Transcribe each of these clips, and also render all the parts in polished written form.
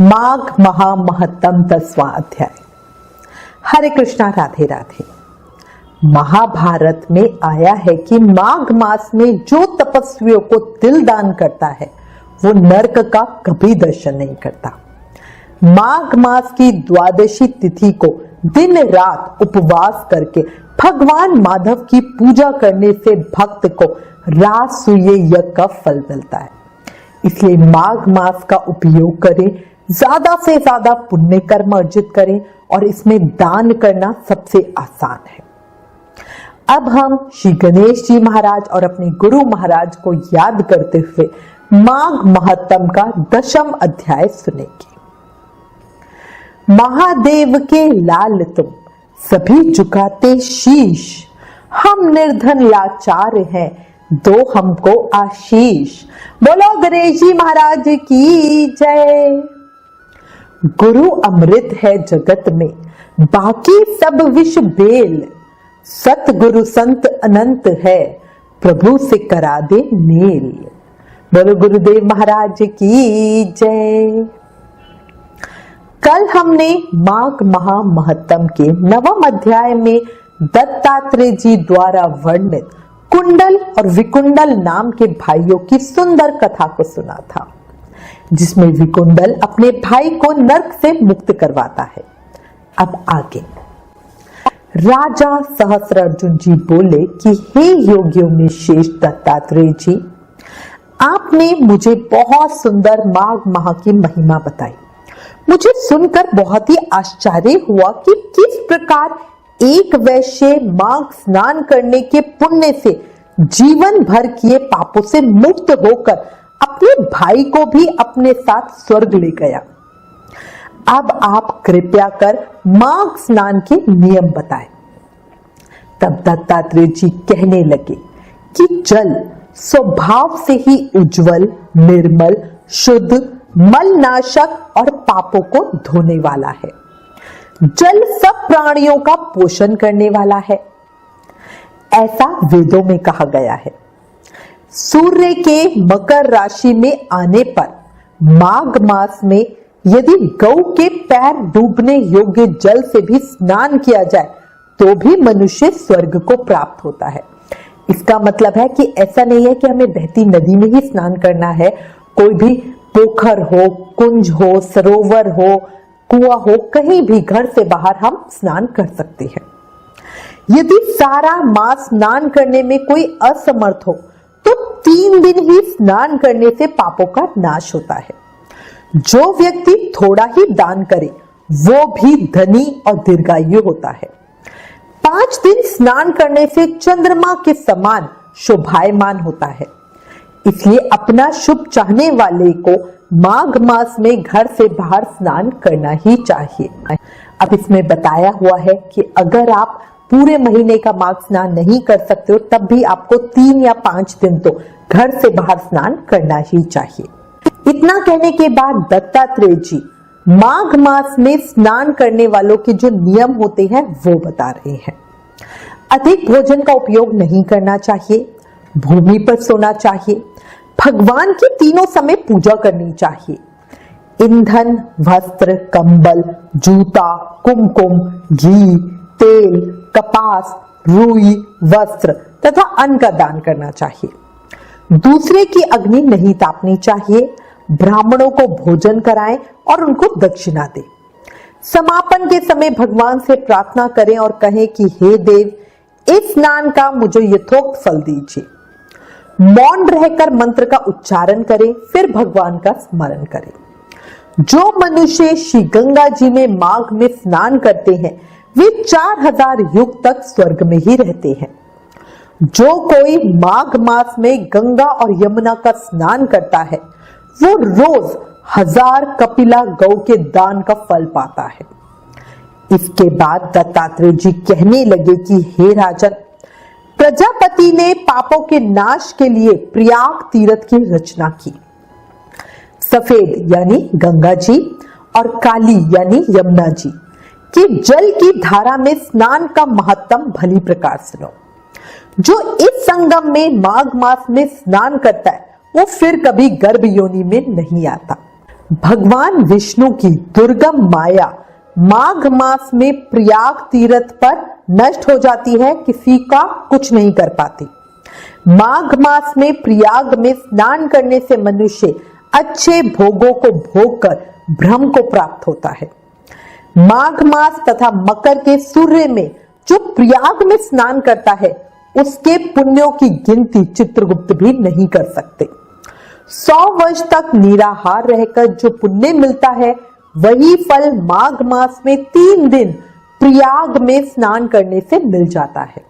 माघ महामहत्तम 10वां अध्याय। हरे कृष्णा, राधे राधे। महाभारत में आया है कि माघ मास में जो तपस्वियों को तिल दान करता है वो नरक का कभी दर्शन नहीं करता। माघ मास की द्वादशी तिथि को दिन रात उपवास करके भगवान माधव की पूजा करने से भक्त को राजसूय यज्ञ का फल मिलता है। इसलिए माघ मास का उपयोग करें, ज्यादा से ज्यादा पुण्य कर्म अर्जित करें और इसमें दान करना सबसे आसान है। अब हम श्री गणेश जी महाराज और अपने गुरु महाराज को याद करते हुए माघ महत्तम का 10वां अध्याय सुनेंगे। महादेव के लाल तुम सभी झुकाते शीश, हम निर्धन लाचार हैं, दो हमको आशीष। बोलो गणेश जी महाराज की जय। गुरु अमृत है जगत में, बाकी सब विष बेल, सतगुरु संत अनंत है, प्रभु से करा दे मेल। बोलो गुरुदेव महाराज की जय। कल हमने माघ महामहत्तम के 9वें अध्याय में दत्तात्रेय जी द्वारा वर्णित कुंडल और विकुंडल नाम के भाइयों की सुंदर कथा को सुना था, जिसमें विकुंडल अपने भाई को नरक से मुक्त करवाता है। अब आगे राजा सहस्त्रार्जुन जी बोले कि हे योगियों में श्रेष्ठ दत्तात्रेय जी, आपने मुझे बहुत सुंदर माघ माह की महिमा बताई। मुझे सुनकर बहुत ही आश्चर्य हुआ कि किस प्रकार एक वैश्य माघ स्नान करने के पुण्य से जीवन भर किए पापों से मुक्त होकर अपने भाई को भी अपने साथ स्वर्ग ले गया। अब आप कृपया कर माघ स्नान के नियम बताएं। तब दत्तात्रेय जी कहने लगे कि जल स्वभाव से ही उज्जवल, निर्मल, शुद्ध, मलनाशक और पापों को धोने वाला है। जल सब प्राणियों का पोषण करने वाला है, ऐसा वेदों में कहा गया है। सूर्य के मकर राशि में आने पर माघ मास में यदि गौ के पैर डूबने योग्य जल से भी स्नान किया जाए तो भी मनुष्य स्वर्ग को प्राप्त होता है। इसका मतलब है कि ऐसा नहीं है कि हमें बहती नदी में ही स्नान करना है। कोई भी पोखर हो, कुंज हो, सरोवर हो, कुआं हो, कहीं भी घर से बाहर हम स्नान कर सकते हैं। यदि सारा मास स्नान करने में कोई असमर्थ हो तो 3 दिन ही स्नान करने से पापों का नाश होता है। जो व्यक्ति थोड़ा ही दान करे वो भी धनी और दीर्घायु होता है। 5 दिन स्नान करने से चंद्रमा के समान शोभायमान होता है। इसलिए अपना शुभ चाहने वाले को माघ मास में घर से बाहर स्नान करना ही चाहिए। अब इसमें बताया हुआ है कि अगर आप पूरे महीने का माघ स्नान नहीं कर सकते हो तब भी आपको 3 या 5 दिन तो घर से बाहर स्नान करना ही चाहिए। इतना कहने के बाद दत्तात्रेय जी माघ मास में स्नान करने वालों के जो नियम होते हैं वो बता रहे हैं। अधिक भोजन का उपयोग नहीं करना चाहिए, भूमि पर सोना चाहिए, भगवान की तीनों समय पूजा करनी चाहिए। ईंधन, वस्त्र, कंबल, जूता, कुमकुम, घी, तेल, कपास, रुई, वस्त्र तथा अन्न का दान करना चाहिए। दूसरे की अग्नि नहीं तापनी चाहिए। ब्राह्मणों को भोजन कराएं और उनको दक्षिणा दें। समापन के समय भगवान से प्रार्थना करें और कहें कि हे देव, इस स्नान का मुझे यथोक्त फल दीजिए। मौन रहकर मंत्र का उच्चारण करें, फिर भगवान का स्मरण करें। जो मनुष्य श्री गंगा जी में माघ में स्नान करते हैं वे 4000 युग तक स्वर्ग में ही रहते हैं। जो कोई माघ मास में गंगा और यमुना का स्नान करता है वो रोज 1000 कपिला गौ के दान का फल पाता है। इसके बाद दत्तात्रेय जी कहने लगे कि हे राजन, प्रजापति ने पापों के नाश के लिए प्रयाग तीर्थ की रचना की। सफेद यानी गंगा जी और काली यानी यमुना जी कि जल की धारा में स्नान का महत्तम भली प्रकार सुनो। जो इस संगम में माघ मास में स्नान करता है वो फिर कभी गर्भ योनि में नहीं आता। भगवान विष्णु की दुर्गम माया माघ मास में प्रयाग तीर्थ पर नष्ट हो जाती है, किसी का कुछ नहीं कर पाती। माघ मास में प्रयाग में स्नान करने से मनुष्य अच्छे भोगों को भोग कर ब्रह्म को प्राप्त होता है। माघ मास तथा मकर के सूर्य में जो प्रयाग में स्नान करता है उसके पुण्यों की गिनती चित्रगुप्त भी नहीं कर सकते। 100 वर्ष तक निराहार रहकर जो पुण्य मिलता है वही फल माघ मास में 3 दिन प्रयाग में स्नान करने से मिल जाता है।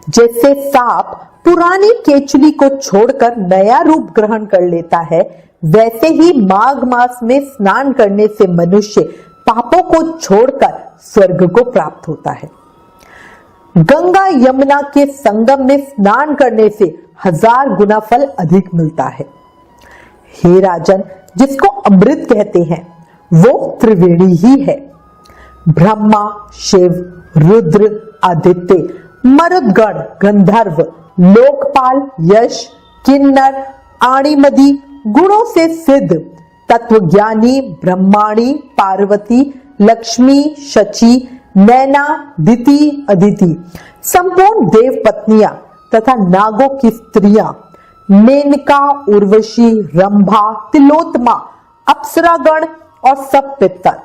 जैसे सांप पुरानी केचुली को छोड़कर नया रूप ग्रहण कर लेता है, वैसे ही माघ मास में स्नान करने से मनुष्य पापों को छोड़कर स्वर्ग को प्राप्त होता है। गंगा यमुना के संगम में स्नान करने से 1000 गुना फल अधिक मिलता है। हे राजन, जिसको अमृत कहते हैं वो त्रिवेणी ही है। ब्रह्मा, शिव, रुद्र, आदित्य, मरुदगण, गंधर्व, लोकपाल, यश, किन्नर, आणिमदी गुणों से सिद्ध तत्वज्ञानी ब्रह्माणी, पार्वती, लक्ष्मी, शची, नैना, दिति, अदिति, संपूर्ण देव पत्नियां तथा नागों की स्त्रियां, मेनका, उर्वशी, रंभा, तिलोत्तमा, अप्सरागण और सब पितर,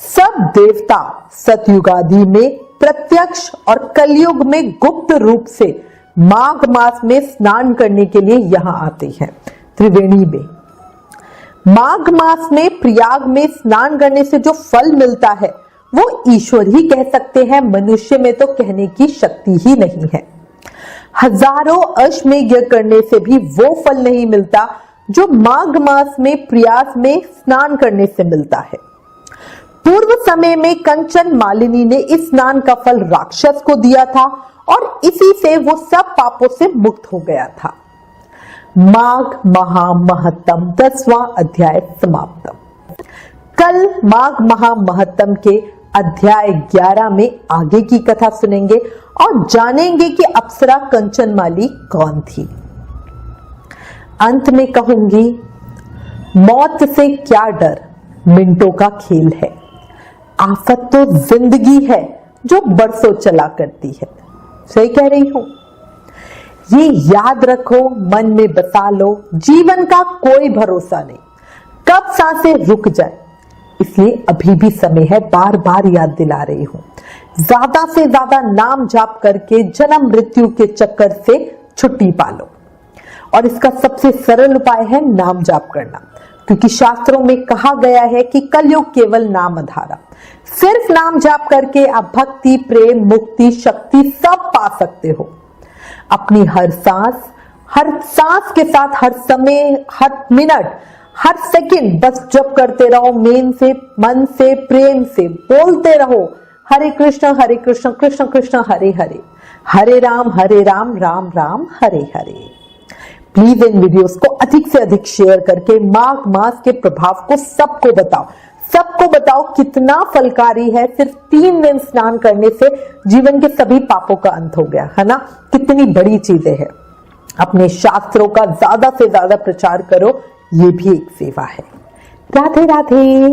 सब देवता सतयुगादि में प्रत्यक्ष और कलयुग में गुप्त रूप से माघ मास में स्नान करने के लिए यहां आते हैं त्रिवेणी में। माघ मास में प्रयाग में स्नान करने से जो फल मिलता है वो ईश्वर ही कह सकते हैं, मनुष्य में तो कहने की शक्ति ही नहीं है। हजारों अश्वमेध यज्ञ करने से भी वो फल नहीं मिलता जो माघ मास में प्रयाग में स्नान करने से मिलता है। पूर्व समय में कंचन मालिनी ने इस स्नान का फल राक्षस को दिया था और इसी से वो सब पापों से मुक्त हो गया था। माघ महामहत्तम 10वां अध्याय समाप्त। कल माघ महामहत्तम के अध्याय 11 में आगे की कथा सुनेंगे और जानेंगे कि अप्सरा कंचनमाली कौन थी। अंत में कहूंगी, मौत से क्या डर, मिनटों का खेल है। आफत तो जिंदगी है जो बरसों चला करती है। सही कह रही हूं? ये याद रखो, मन में बसा लो, जीवन का कोई भरोसा नहीं, कब सांसें रुक जाए। इसलिए अभी भी समय है, बार बार याद दिला रही हूं। ज्यादा से ज्यादा नाम जाप करके जन्म मृत्यु के चक्कर से छुट्टी पालो। और इसका सबसे सरल उपाय है नाम जाप करना, क्योंकि शास्त्रों में कहा गया है कि कलयुग केवल नाम आधारा। सिर्फ नाम जाप करके आप भक्ति, प्रेम, मुक्ति, शक्ति सब पा सकते हो। अपनी हर सांस के साथ, हर समय, हर मिनट, हर सेकंड बस जप करते रहो, मन से, प्रेम से बोलते रहो, हरे कृष्ण कृष्ण कृष्ण हरे हरे, हरे Ram Ram Ram Hare Hare. Please in videos को अधिक से अधिक शेयर करके माघ मास के प्रभाव को सबको बताओ कितना फलकारी है। सिर्फ 3 दिन स्नान करने से जीवन के सभी पापों का अंत हो गया है ना। कितनी बड़ी चीजें हैं। अपने शास्त्रों का ज्यादा से ज्यादा प्रचार करो, ये भी एक सेवा है। राधे राधे।